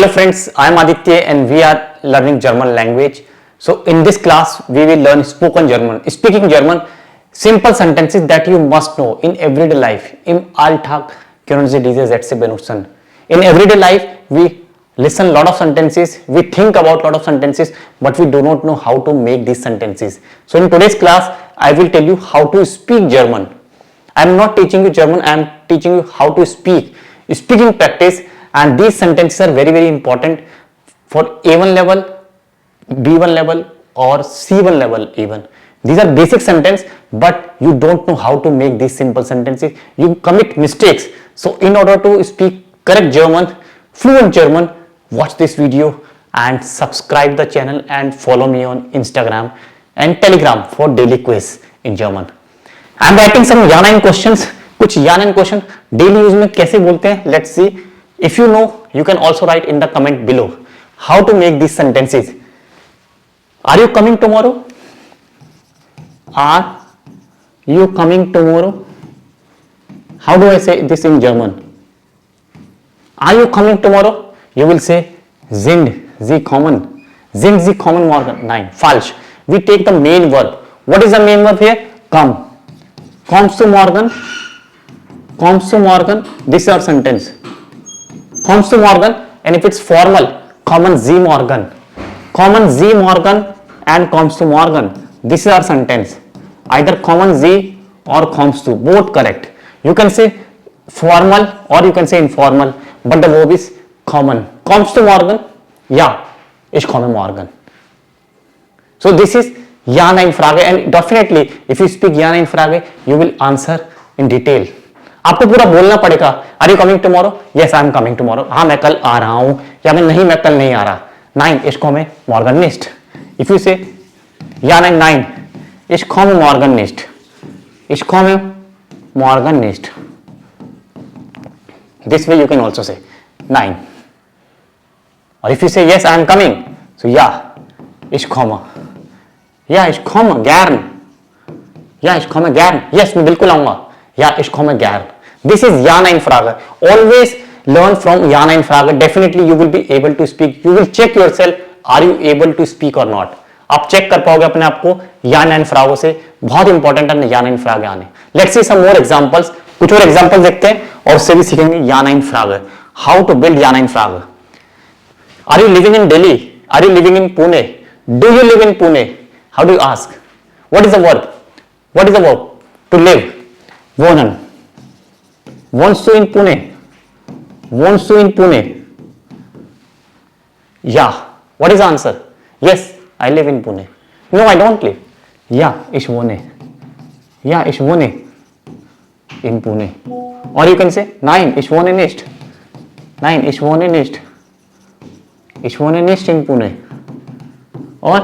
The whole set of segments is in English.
Hello friends, I am Aditya and we are learning German language. So in this class we will learn spoken German. Speaking German, simple sentences that you must know in everyday life. Im Alltag können Sie diese Sätze benutzen. In everyday life we listen lot of sentences, we think about lot of sentences, but we do not know how to make these sentences. So in today's class I will tell you how to speak German. I am not teaching you German, I am teaching you how to speak. Speaking practice, and these sentences are very important for A1 level, B1 level or C1 level even. These are basic sentence, but you don't know how to make these simple sentences. You commit mistakes. So in order to speak correct German, fluent German, watch this video and subscribe the channel and follow me on Instagram and Telegram for daily quiz in German. I am writing some या 9 questions. कुछ या 9 question daily use में कैसे बोलते हैं, let's see. If you know you can also write in the comment below how to make this sentences. Are you coming tomorrow? Are you coming tomorrow? How do I say this in German? Are you coming tomorrow? You will say sind sie kommen. Sind sie kommen morgen? Nein, falsch. We take the main verb. What is the main verb here? Come. Kommst du morgen? Kommst du morgen? This is our sentence. Kommst du morgen? And if it's formal, kommen Sie morgen. Kommen Sie morgen and kommst du morgen. This is our sentence. Either kommen Sie or kommst du. Both correct. You can say formal or you can say informal, but the verb is kommen. Kommst du morgen? Ja, ich komme morgen. So this is Ja Nein Frage, and definitely if you speak Ja Nein Frage, you will answer in detail. आपको पूरा बोलना पड़ेगा. Are you coming tomorrow? Yes I am coming tomorrow. हाँ मैं कल आ रहा हूं, या मैं नहीं कल नहीं आ रहा. Nein, ich komme morgen nicht. If you say ja nein, ich komme morgen nicht. Ich komme morgen nicht. This way you can also say nein. Or if you say yes I am coming, so ja, ich komme. Ja, ich komme gern. Ja, ich komme gern. Yes, मैं बिल्कुल आऊंगा. Ja, ich komme gern. This is Ja Nein Frage. Always learn from Ja Nein Frage. Definitely you will be able to speak. You will check yourself. Are you able to speak or not? आप check कर पाओगे अपने आप को या nine फ्रागों से. बहुत important है या नाइन फ्रागे आने. Let's see some more examples. कुछ और एग्जांपल देखते हैं और उससे भी सीखेंगे या नाइन फ्रागे. हाउ टू बिल्ड या नाइन फ्रागे. Are you living in Delhi? Are you living in Pune? Do you live in Pune? How do you ask? What is the verb? What is the verb? To live. wohnen. Wohnst du in Pune? Wohnst du in Pune? Ja. What is the answer? Yes, I live in Pune. No, I don't live. Ja, ich wohne. Ja, ich wohne in Pune. Or you can say, nein, ich wohne nicht. Nein, ich wohne nicht. Ich wohne nicht in Pune. Or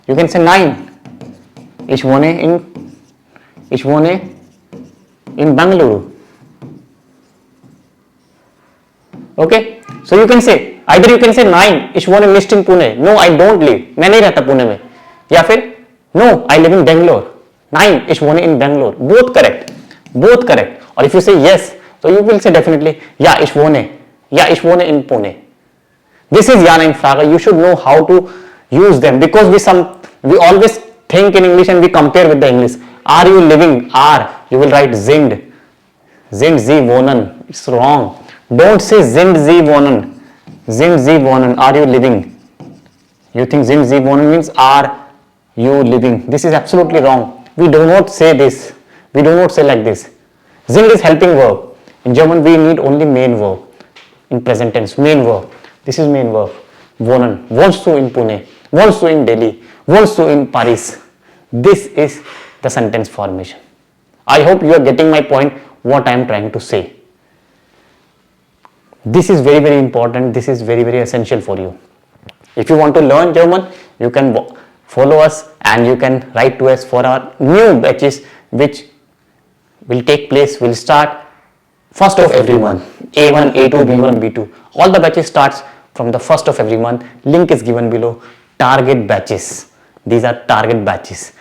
you can say, nein, ich wohne in Bangalore. Okay, so you can say either you can say nein, ich wohne nicht in Pune. No, I don't live. मैं नहीं रहता पुणे में. या फिर no, I live in Bangalore. Nein, ich wohne in Bangalore. Both correct. Both correct. Or if you say yes, so you will say definitely ja, ich wohne. Ja, ich wohne in Pune. This is Ja Nein Frage. You should know how to use them because we always think in English and we compare with the English. Are you living? Are. You will write sind. Sind Sie wohnen. It's wrong. Don't say sind Sie wohnen. Sind Sie wohnen. Are you living? You think sind Sie wohnen means are you living. This is absolutely wrong. We do not say this. We do not say like this. Sind is helping verb. In German we need only main verb. In present tense, main verb. This is main verb. Wohnen. Wohnst du in Pune? Wohnst du in Delhi? Wohnst du in Paris? This is the sentence formation. I hope you are getting my point, what I am trying to say. This is very important. This is very essential for you. If you want to learn German, you can follow us and you can write to us for our new batches which will take place, will start first of every month. A1, A2, B1, B2. All the batches starts from the first of every month. Link is given below. Target batches. These are target batches.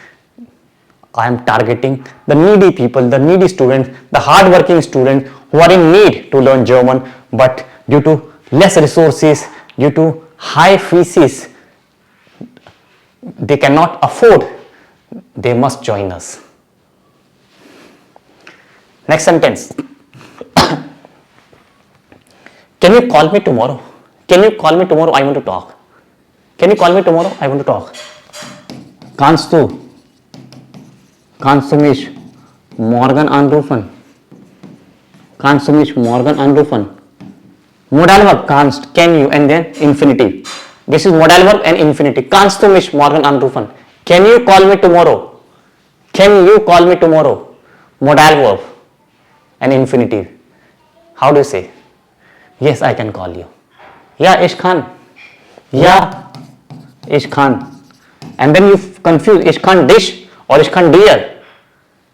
I am targeting the needy people, the needy students, the hard-working students who are in need to learn German, but due to less resources, due to high fees they cannot afford, they must join us. Next sentence. Can you call me tomorrow? Can you call me tomorrow? I want to talk. Can you call me tomorrow? I want to talk. Kannst du mich morgen anrufen? Kannst du mich morgen anrufen? Modal verb kannst, can you, and then infinitive. This is modal verb and infinitive. Kannst du mich morgen anrufen? Can you call me tomorrow? Can you call me tomorrow? Modal verb and infinitive. How do you say? Yes, I can call you. Yeah, ich kann. Yeah, ich kann. And then you confuse ich kann dich or ich kann dir.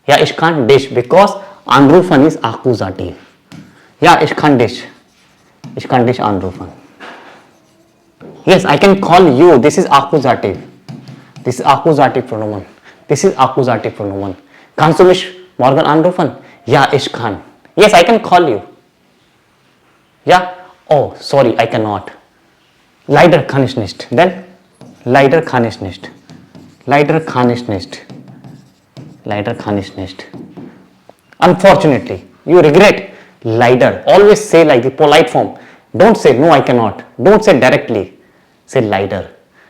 Yeah, ich kann dich because anrufen is accusative. Yeah, ich kann dich. Ich kann dich anrufen. Yes, I can call you. This is accusative. This is accusative pronoun. This is accusative pronoun. Kannst du mich morgen anrufen? Ja, ich kann. Yes, I can call you. Yeah. Oh, sorry, I cannot. Leider kann ich nicht. Then, leider kann ich nicht. Leider kann ich nicht. Leider kann ich nicht. Unfortunately, you regret. Leider. Always say like the polite form. Don't say no, I cannot. Don't say directly. Say leider.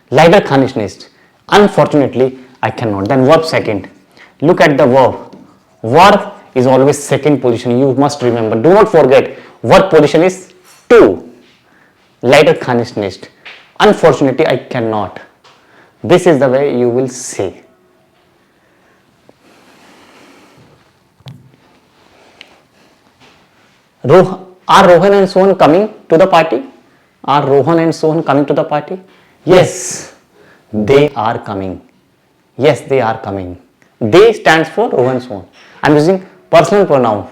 Leider kann ich nicht. Unfortunately, I cannot. Then verb second. Look at the verb. Verb is always second position. You must remember. Do not forget. Verb position is to. Leider kann ich nicht. Unfortunately, I cannot. This is the way you will say. Are Rohan and Sohan coming to the party? Are Rohan and Sohan coming to the party? Yes, they are coming. Yes, they are coming. They stands for Rohan Sohan. I am using personal pronoun.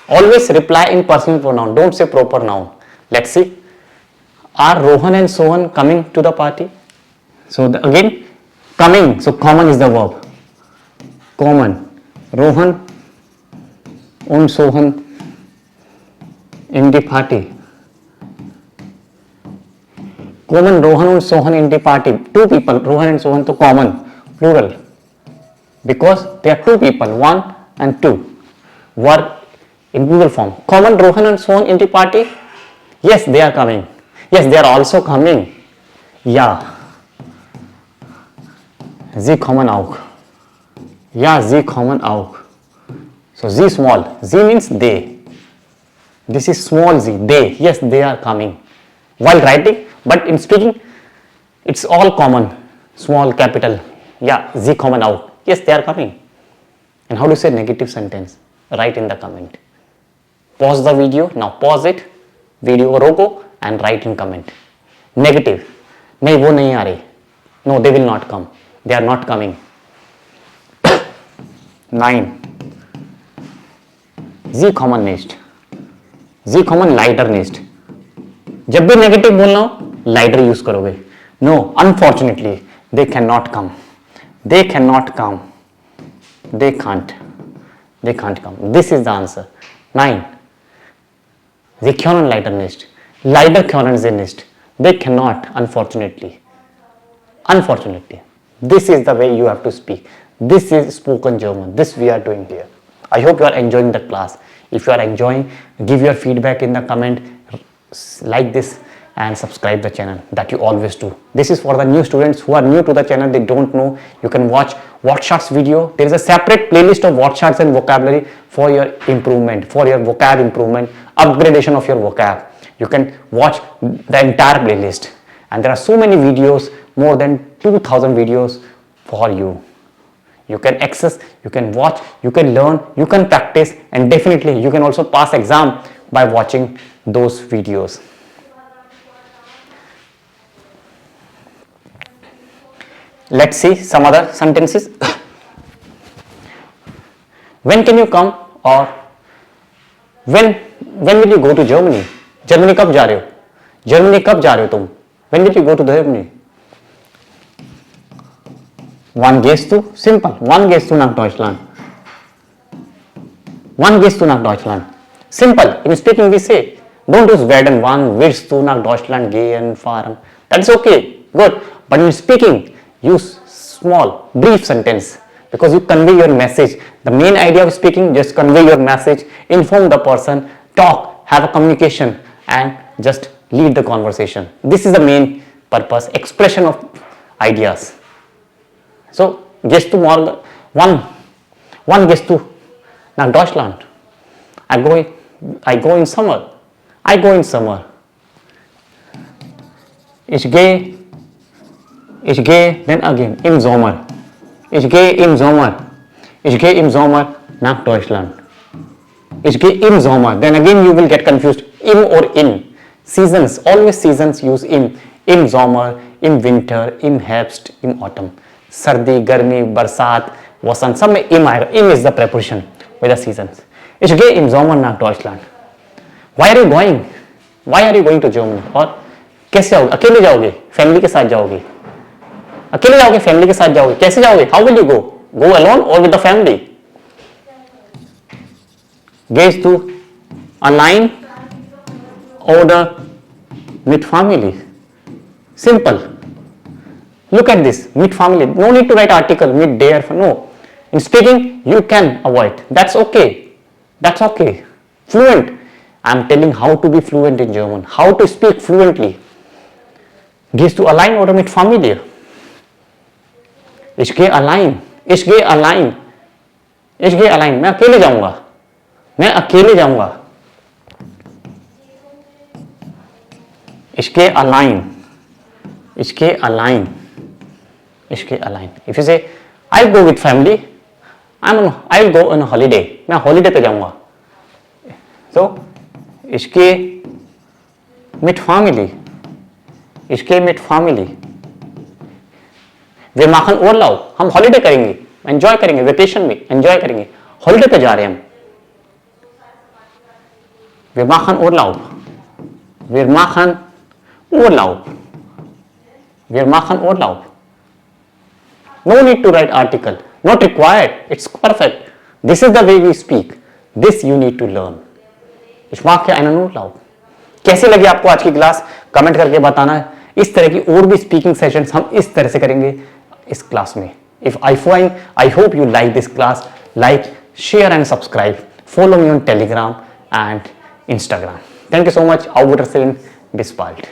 Always reply in personal pronoun. Don't say proper noun. Let's see. Are Rohan and Sohan coming to the party? So again, coming. So common is the verb. Common. Rohan und Sohan in the party. Common Rohan and Sohan in the party. Two people, Rohan and Sohan, to common, plural. Because they are two people, one and two. Were in plural form. Common Rohan and Sohan in the party? Yes, they are coming. Yes, they are also coming. Ja. Sie kommen auch. Ja, sie kommen auch. So sie small. Sie means they. This is small z, they. Yes, they are coming. While writing, but in speaking, it's all common. Small, capital. Yeah, sie kommen auch. Yes, they are coming. And how do you say negative sentence? Write in the comment. Pause the video. Now pause it. Video roko and write in comment. Negative. नहीं वो नहीं आ रही. No, they will not come. They are not coming. 9. Sie kommen nicht. Sie kommen leider nicht. जब भी negative बोलना हो लाइटर use करोगे. No, unfortunately they can not come. They can not come. They can't. They can't come. This is the answer. 9. Sie können leider nicht. Leider können sie nicht. They cannot, unfortunately. Unfortunately. This is the way you have to speak. This is spoken German. This we are doing here. I hope you are enjoying the class. If you are enjoying, give your feedback in the comment, like this and subscribe the channel that you always do. This is for the new students who are new to the channel, they don't know. You can watch WordShots video. There is a separate playlist of WordShots and vocabulary for your improvement, for your vocab improvement, upgradation of your vocab. You can watch the entire playlist and there are so many videos, more than 2000 videos for you. You can access, you can watch, you can learn, you can practice, and definitely you can also pass exam by watching those videos. Let's see some other sentences. When can you come, or when will you go to Germany? Germany कब जा रहे हो? Germany कब जा रहे हो तुम? When will you go to Germany? Wann gehst du? Simple. Wann gehst du nach Deutschland? Wann gehst du nach Deutschland? Simple. In speaking we say, Don't use werden wann, willst du nach Deutschland gehen, fahren. That's okay, good. But in speaking, use small, brief sentence because you convey your message. The main idea of speaking, just convey your message, inform the person, talk, have a communication, and just lead the conversation. This is the main purpose, expression of ideas. So, gehst du morgen, wann gehst du nach Deutschland? I go in summer. I go in summer. Ich gehe, then again, im Sommer. Ich gehe im Sommer. Ich gehe im Sommer nach Deutschland. Ich gehe im Sommer. Then again you will get confused. Im or in. Seasons, always seasons use im. Im Sommer, im Winter, im Herbst, im Autumn. सर्दी, गर्मी, बरसात, वसंत, सब में im आएगा. Im is the preposition with the seasons. Ich gehe im Sommer nach Deutschland. Why are you going? Why are you going to Germany? और कैसे जाओगे? अकेले जाओगे? फैमिली के साथ जाओगे? अकेले जाओगे? फैमिली के साथ जाओगे? कैसे जाओगे? How will you go? Go alone or with the family? Gehst du allein oder mit Family? Simple. Look at this, mit family. No need to write article, mit der, no. In speaking, you can avoid. That's okay. That's okay. Fluent. I'm telling how to be fluent in German, how to speak fluently. Gehst du allein oder mit Familie? Ich gehe allein. Ich gehe allein. Ich gehe allein. मैं अकेले जाऊंगा. मैं अकेले जाऊंगा. Ich gehe allein. Ich gehe allein. Ich gehe allein. If you say, I'll go with family, I'll go on a holiday. मैं holiday पे जाऊंगा. So, ich gehe mit Family. Ich gehe mit Family. Wir machen Urlaub. हम holiday करेंगे. Enjoy करेंगे. Vacation में enjoy करेंगे. Holiday पे जा रहे हैं हम. Wir machen Urlaub. Wir machen Urlaub. Wir machen Urlaub. No need to write article. Not required. It's perfect. This is the way we speak. This you need to learn. Ich mache einen Urlaub. कैसे लगी आपको आज की class? Comment करके बताना है. इस तरह की और भी स्पीकिंग सेशंस हम इस तरह से करेंगे इस क्लास में. If I hope you like this class. Like, share and subscribe. Follow me on Telegram and Instagram. Thank you so much. Auf Wiedersehen. Bis bald.